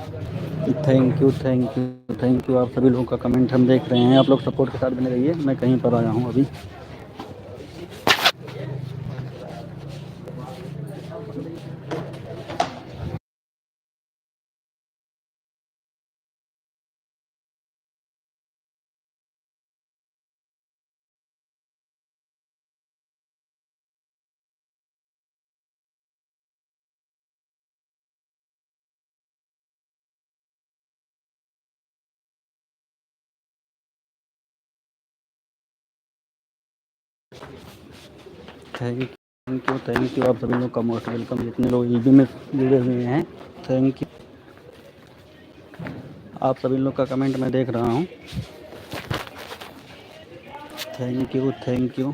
Thank you, thank you, thank you. आप सभी लोगों का कमेंट हम देख रहे हैं। आप लोग सपोर्ट के साथ बने रहिए। मैं कहीं पर आया हूँ अभी। Thank you, thank you. आप सभी लोग का मोस्ट वेलकम। जितने लोग ईबी में जुड़े हुए हैं, थैंक यू। आप सभी लोग का कमेंट मैं देख रहा हूँ। Thank you, thank you,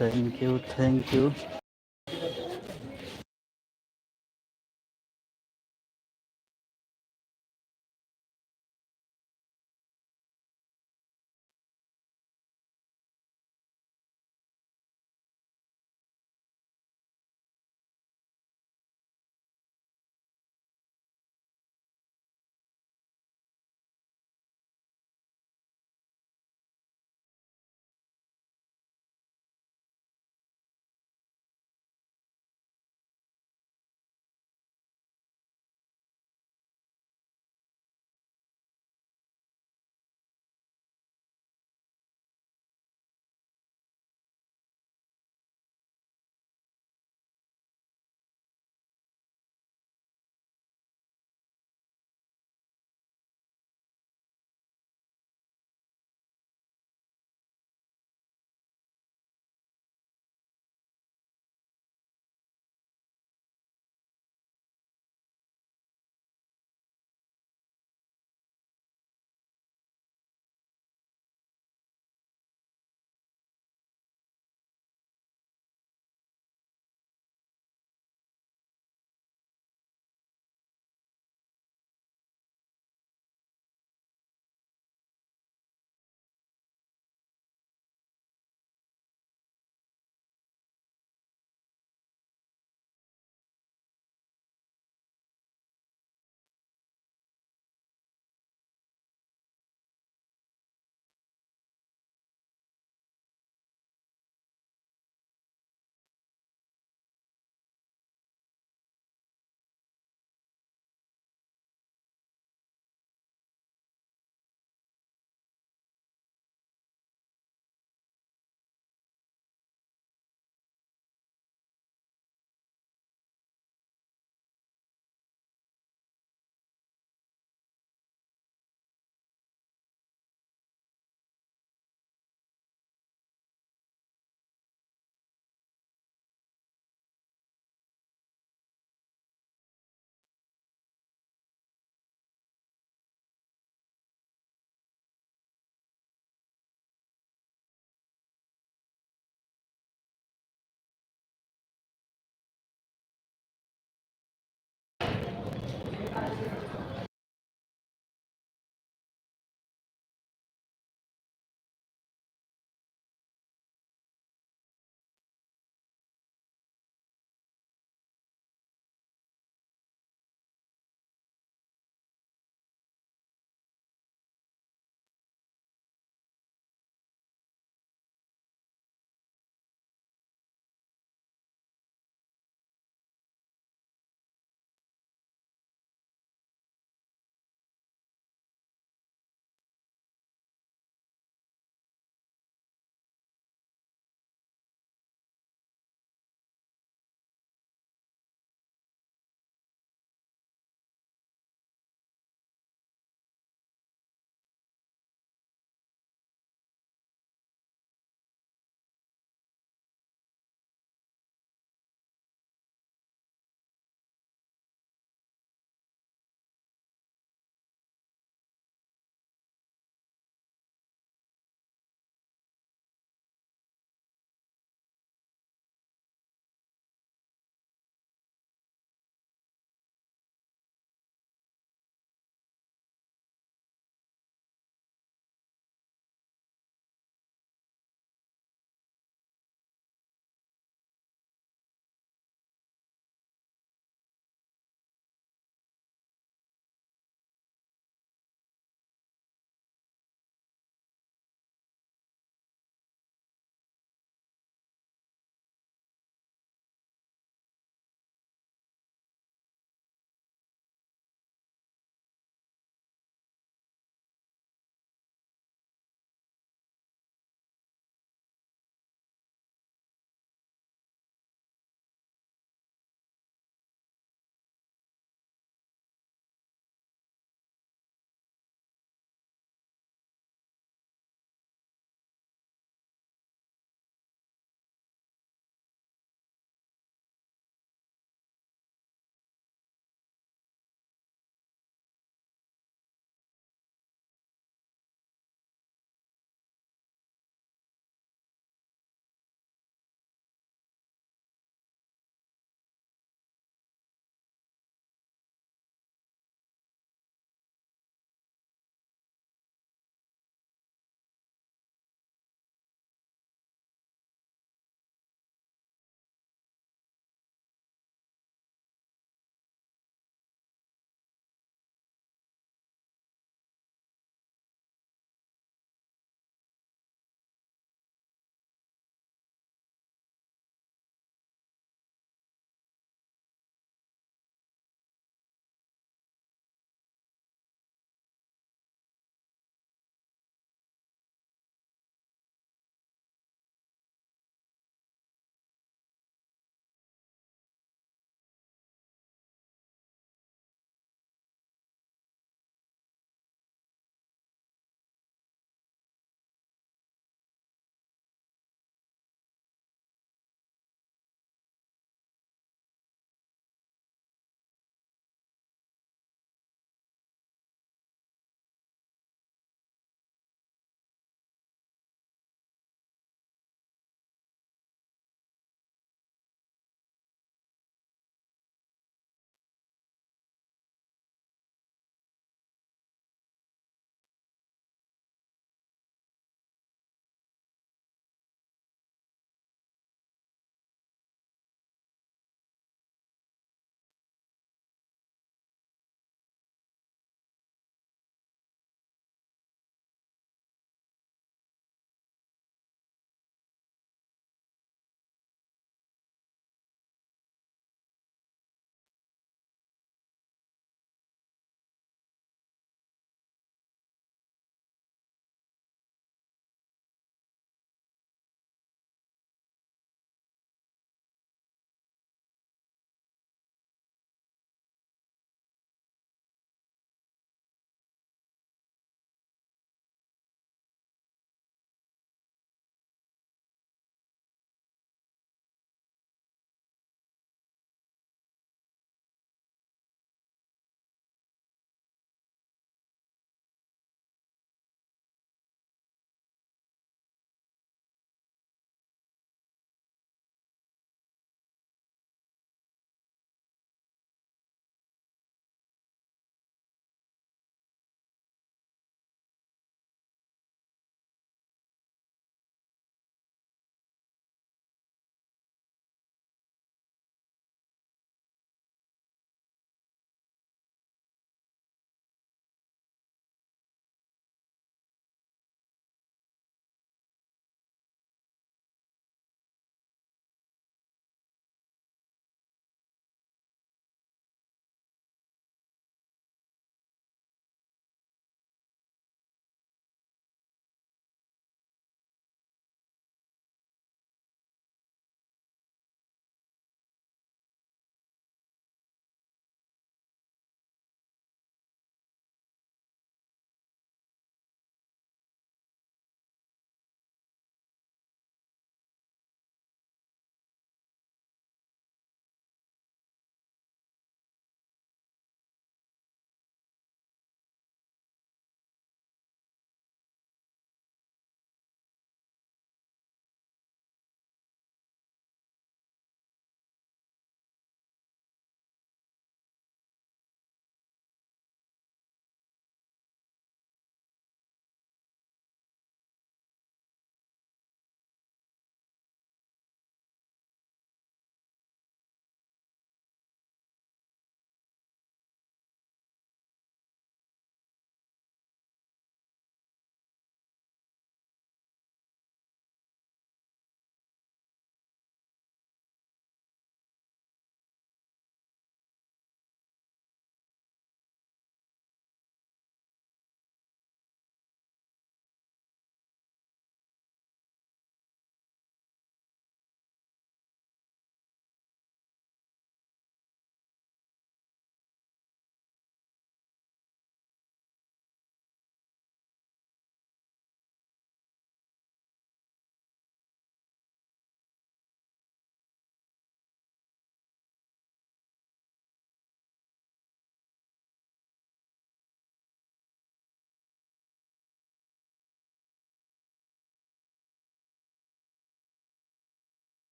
thank you, thank you.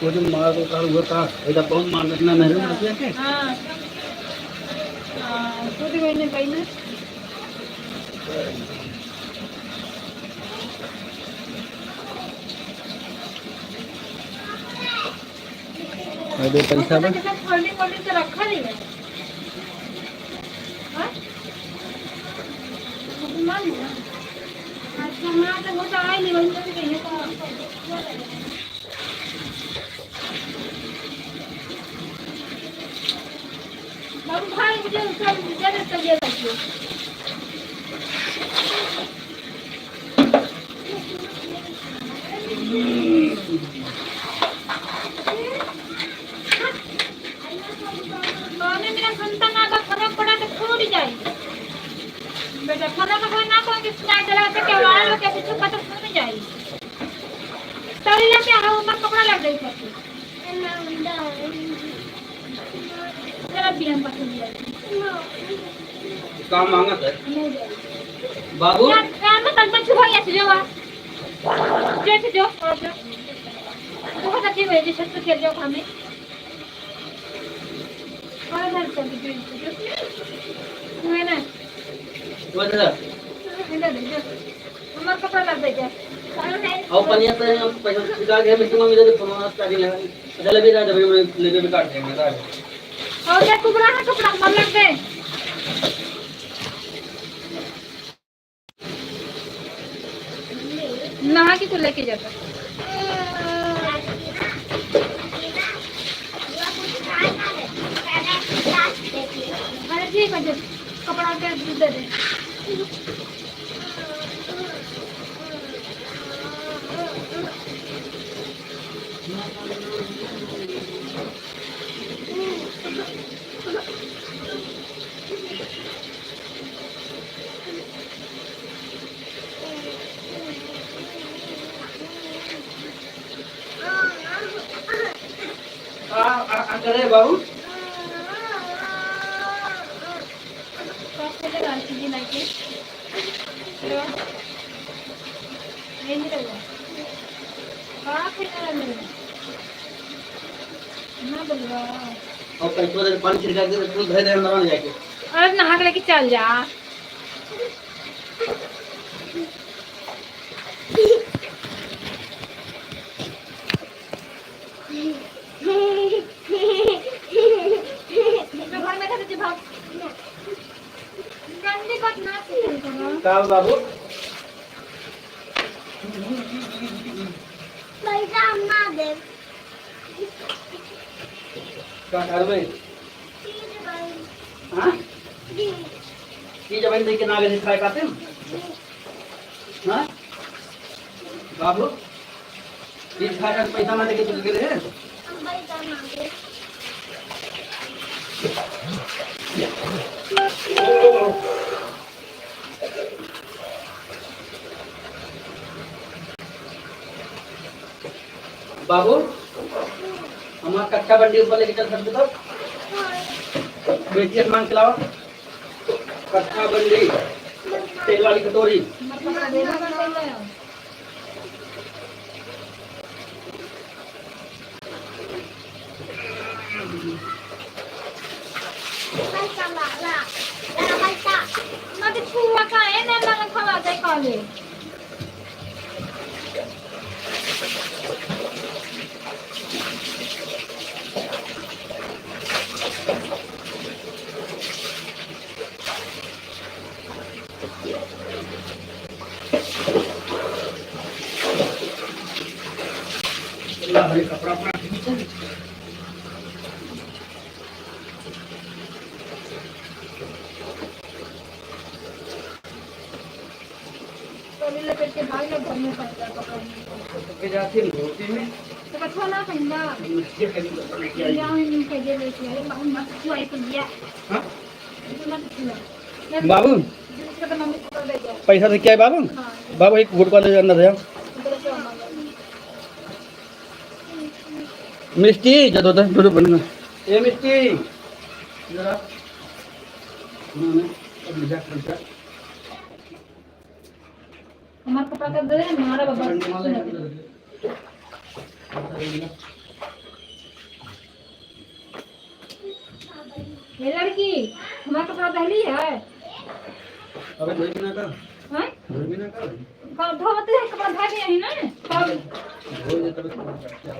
वो जो मार तो कार हुआ था ऐसा कौन मार इतना मेहनत किया के हां छोटी बहन ने भाई ना दे पैसा बस फोल्डिंग फोल्डिंग तो रखा नहीं है हां मान लिया अच्छा मैं तो वो तो आई नहीं वही तो कहीं तो बाबू भाई मुझे उसका ज्यादा तबियत है माने मेरा संतान का फर्क पड़ा तो छूट जाएगी बेटा खाना का कोई ना कोई कितना जला से के वाला लोग के पीछे पता छूट जाएगी तोरी लेके आओ ऊपर कपड़ा लग गई है जरा भी हम पसंद है काम मांगा सर बाबू यार मैं तन पर छुपा ऐसे जो जो बहुत अच्छी है जिस छत पे खेल जाओ हमें और इधर चल के मैंने वो दादा हमारा कपड़ा लग गया और पनिया पे हम पैसा निकाल के मिट्टी में इधर फोन स्टार्टिंग लगा चले भी रहा जब मैं लेके भी काट देंगे दादा और ये कुबरा है कपड़ा मर लग गए नहा के तो लेके जाता अरे ठीक है जब कपड़ा के दे दे करे बाबू कैसे लगा चीज़ लाके ये नहीं लगा कहाँ खेलने लगे ना बोलवा और पैसा दे पानी छिड़का के तू घर दे अंदर जाके अरे नहा के लेके चल जा घर में खाते भाग गंदी बात ना करो का बाबू पैसा ना दे का करबे हां की जब देख के ना गए खाए खाते हां बाबू ये खाए का पैसा ना देके चल गए हैं हम पैसा मांगे बाबू हमारा कच्चा बंडी ऊपर लेके चल सकते तो बेटिया मांग खिलाओ कच्चा बंडी तेल वाली कटोरी छुआ का है ना ना खवा दे काले हरे कपड़ा पड़ा लपेट के भाग ले घर में पड़ता कपड़ा के जाती होती में तो कछवा ना पहनना ये कहीं तो क्या जाओ इन के दे लेके अरे बाबू मत छुआई कर दिया हां मत छुआ बाबू इसका तो मम्मी पकड़ दे गया पैसा से क्या है बाबू बाबू एक गुड़ वाले अंदर है इधर से मांगा मिष्टी जब होता है तो बनना ये मिष्टी जरा ना अब जा कर हमारा कपड़ा कर दे हमारा बाबा ये लड़की हमारा कपड़ा दहली है। अबे धोई बिना का हैं धोई बिना का कब धोते हैं कपड़ा धो दिए हैं ना कब धोई दे तब क्या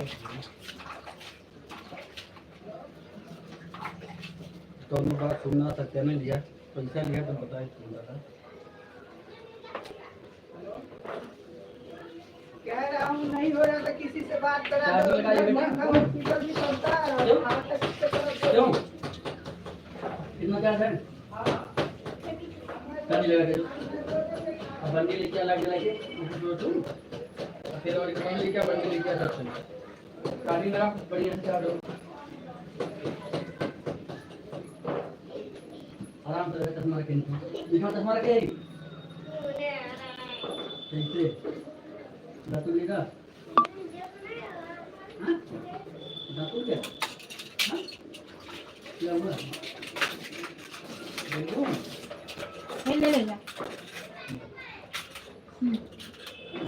तो हम बात सुनना सत्य में लिया पैसा लिया तो बताए सुन रहा कह रहा हूँ नहीं हो रहा था किसी से बात करा चार्ज दो लगाइए बेटा। हॉस्पिटल भी चलता है और वहाँ तक किससे करो तो- क्यों कितना चार्ज है चार्ज लगा के अब बंडी लेके अलग लगे जो तुम फिर और कौन लेके बंडी लेके आ सकते हैं गाड़ी मेरा बढ़िया से चार्ज हो आराम से चश्मा रखें दिखाओ चश्मा रखे कैसे दातु लेगा हाँ दातु क्या हाँ क्या हुआ देखो ले ले जा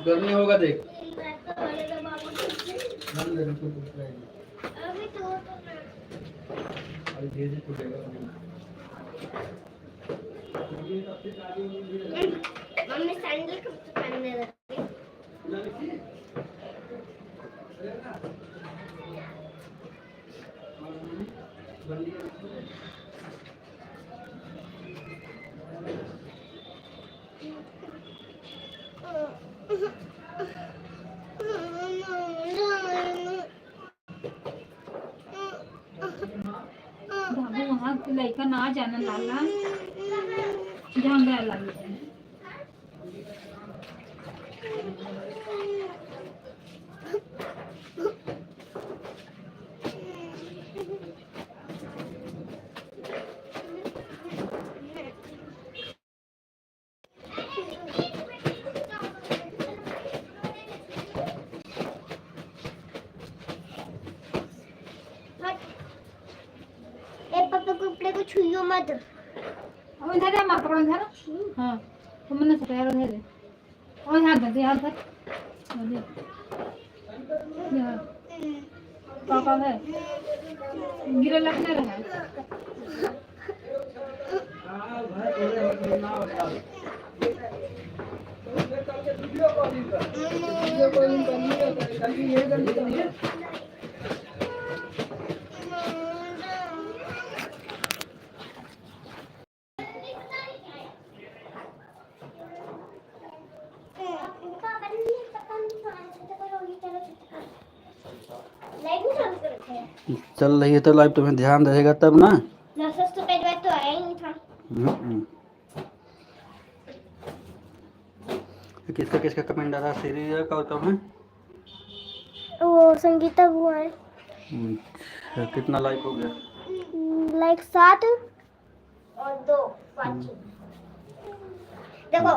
गर्मी होगा देख अभी धीरे धीरे टूटेगा मम्मी सैंडल कब से पहनने लगी? बाबू वहाँ लड़का ना जाना लाला झंडा लगी है। ए पापा कपड़े को छुइयो मत। अब इधर है माँ कपड़ा इधर हाँ तो मैंने सफेद उधर है और हाथ दे हाथ दे पापा है गिरे लगने रहे वीडियो कॉलिंग करनी है कल भी ये जल्दी करिए पापा ने पता नहीं कौन सा तो होगी चलो लाइट भी चालू कर रखे हैं। चल रही है तो लाइव तुम्हें ध्यान रहेगा तब ना नर्सस तो पहले बार तो आया ही नहीं था। किसका किसका कमेंट आ रहा है सीरीज का होता है वो संगीता बुआ है कितना लाइक हो गया लाइक 7 और 2 5 देखो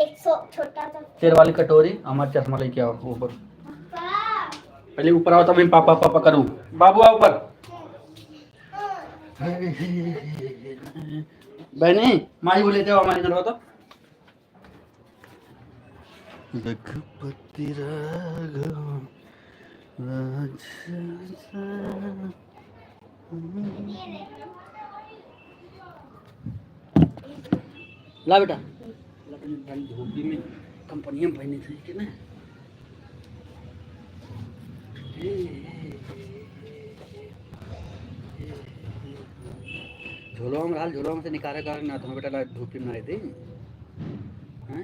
100 छोटा सा तेरे वाली कटोरी हमारे चश्मा लेके आओ ऊपर पहले ऊपर आओ तब मैं पापा पापा करूं बाबू आओ ऊपर बहनी माही बोले थे हमारी घर तो रघुपति राघव ला बेटा धोबी में कंपनी में पहनी थी कि ना झोलो में हाल झोलो में से निकाले कर ना तुम्हें बेटा धूपी में आई थी हैं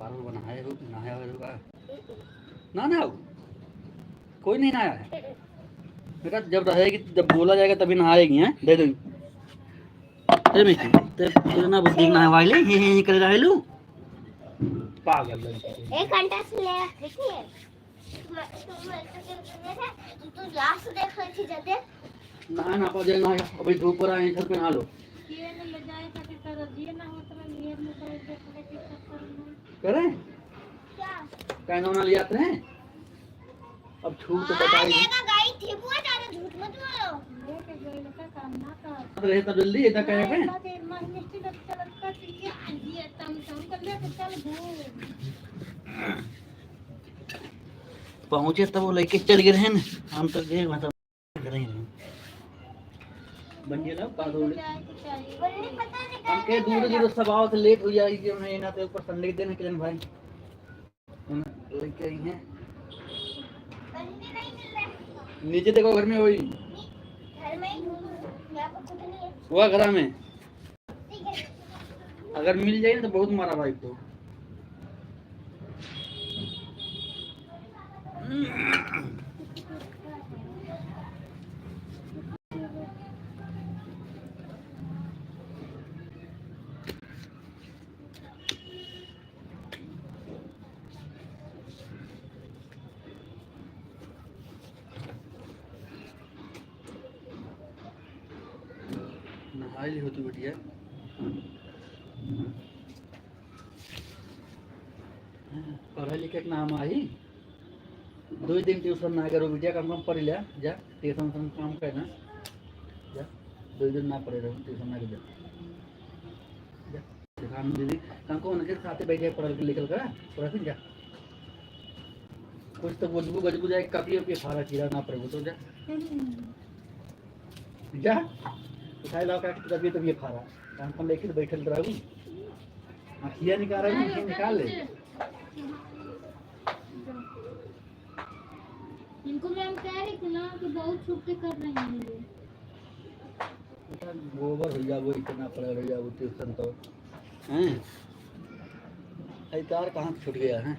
बार बनाए हो नहाया होगा ना ना कोई नहीं नहाया है बेटा जब रहेगी जब बोला जाएगा तभी नहाएगी हैं दे दो ते में ते ना बुद्धि ना वाले हे कर रहे लो पागल एक घंटा से ले देखिए तू लास्ट देख रही थी जब ना ना पौधे ना अभी धूप पर आए छत पे नहा लो ये न ले जाए ताकि तर ये ना हो तर नियर में करे देखने की चक्कर करे क्या कहना ना ले आते हैं अब छूट तो बताई लेगा गई थी बुआ ज्यादा झूठ मत बोलो लेके गए लगा काम ना कर रहे तो जल्दी इधर कहे पे बाते मिस्टी का चल का ये तम कर ले चल घूम पहुंचे तब वो लेके चल गए हैं हम तो गए मतलब बन गया ना बात हो गई। बोलने पता नहीं हम के दूर दूर सब आओ तो लेट हो जाएगी कि मैं ना तो ऊपर संडे के दिन किरण भाई लेके आई हैं बनने नहीं मिल रहा नीचे देखो घर में वही घर में ही हूँ यहाँ पर कुछ नहीं है हुआ घर में ठीक है अगर मिल जाए ना तो बहुत मारा भाई तो नहाई होती बेटिया पढ़ाई लिखे के नाम आई 2 दिन ट्यूशन ना करो बेटिया कम पढ़ लिया जा ट्यूशन काम करना जा 2 दिन ना पढ़े रहो ट्यूशन ना कर जा दीदी कंको उनके साथ बैठे पढ़ के निकल कर पढ़ा जा कुछ तो बोलबू गजबू जाए कभी अपने फारा कीड़ा ना पड़े तो जा जा उठाए लाओ का तभी तो ये फारा काम कम लेके तो बैठल रहू आखिया निकाल रही है निकाल ले इनको मैम कह रही थी ना कि बहुत छुट्टी कर रही हैं ये गोबर हो जाओ इतना पड़ा रह जाओ ट्यूशन तो हैं तार कहाँ छूट गया है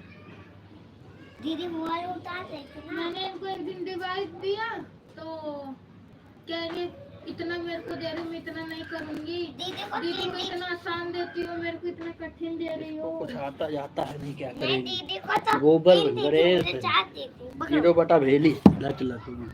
दीदी मोबाइल उतार रही थी ना मैंने इनको एक दिन डिवाइस दिया तो कह रही इतना मेरे को दे रही हूँ मैं इतना नहीं करूँगी दीदी को इतना आसान देती हो मेरे को इतना कठिन दे रही हो कुछ आता जाता है नहीं क्या मैं करेगी दीदी को तो गोबर तीन दीदी गणेश मुझे चार देती 0 बटा भेली लच लच में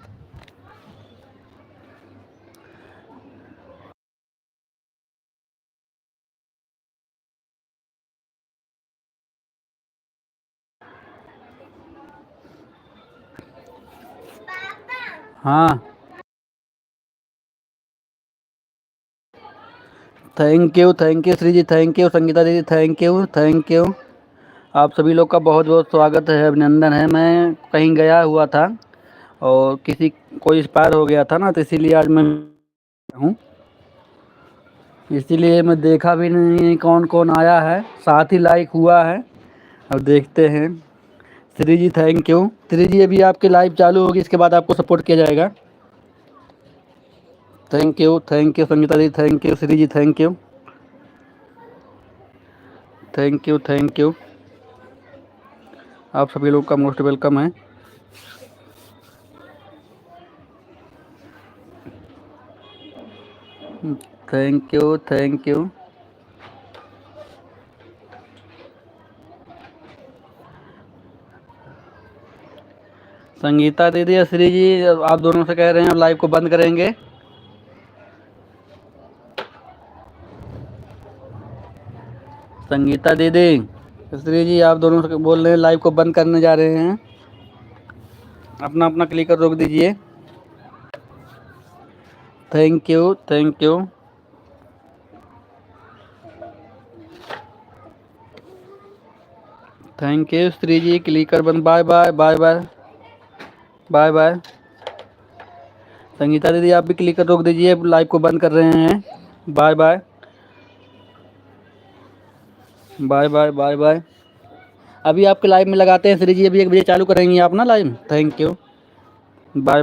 हाँ thank you Shri ji thank you Sangeeta दीदी थैंक यू आप सभी लोग का बहुत बहुत स्वागत है अभिनंदन है मैं कहीं गया हुआ था और कोई एक्सपायर हो गया था ना तो इसीलिए आज मैं हूँ इसीलिए मैं देखा भी नहीं कौन कौन आया है साथ ही लाइक हुआ है अब देखते हैं श्री जी थैंक यू श्री जी अभी आपकी लाइव चालू होगी इसके बाद आपको सपोर्ट किया जाएगा thank you Sangeeta ji thank you Shri ji thank you आप सभी लोग का मोस्ट वेलकम है थैंक यू संगीता दीदी या श्री जी आप दोनों से कह रहे हैं लाइव को बंद करेंगे संगीता दीदी श्री जी आप दोनों से बोल रहे हैं लाइव को बंद करने जा रहे हैं अपना अपना क्लिकर रोक दीजिए thank you Shri ji clicker बंद बाय संगीता दीदी आप भी क्लिकर रोक दीजिए लाइव को बंद कर रहे हैं बाय अभी आपके लाइव में लगाते हैं श्री जी अभी 1 बजे चालू करेंगे आप ना live thank you bye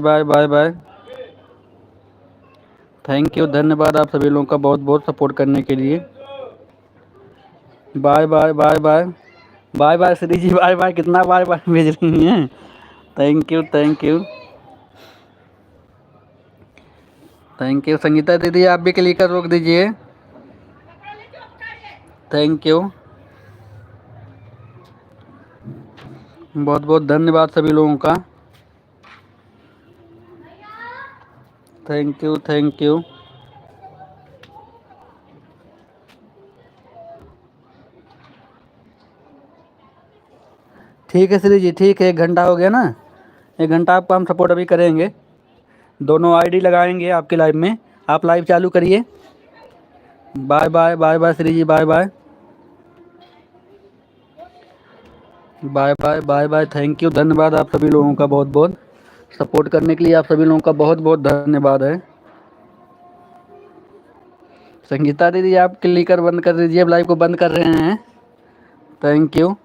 thank you धन्यवाद आप सभी लोगों का बहुत बहुत सपोर्ट करने के लिए बाय श्री जी बाय कितना बाय भेज रही हैं थैंक यू संगीता दीदी आप भी क्लिकर रोक दीजिए थैंक यू बहुत बहुत धन्यवाद सभी लोगों का थैंक यू ठीक है श्री जी ठीक है 1 घंटा हो गया ना 1 घंटा आपको हम सपोर्ट अभी करेंगे दोनों आईडी लगाएंगे आपके लाइव में आप लाइव चालू करिए bye Shri ji bye thank you धन्यवाद आप सभी लोगों का बहुत बहुत सपोर्ट करने के लिए आप सभी लोगों का बहुत बहुत धन्यवाद है संगीता दीदी आप क्लिकर बंद कर दीजिए, अब लाइव को बंद कर रहे हैं। Thank you.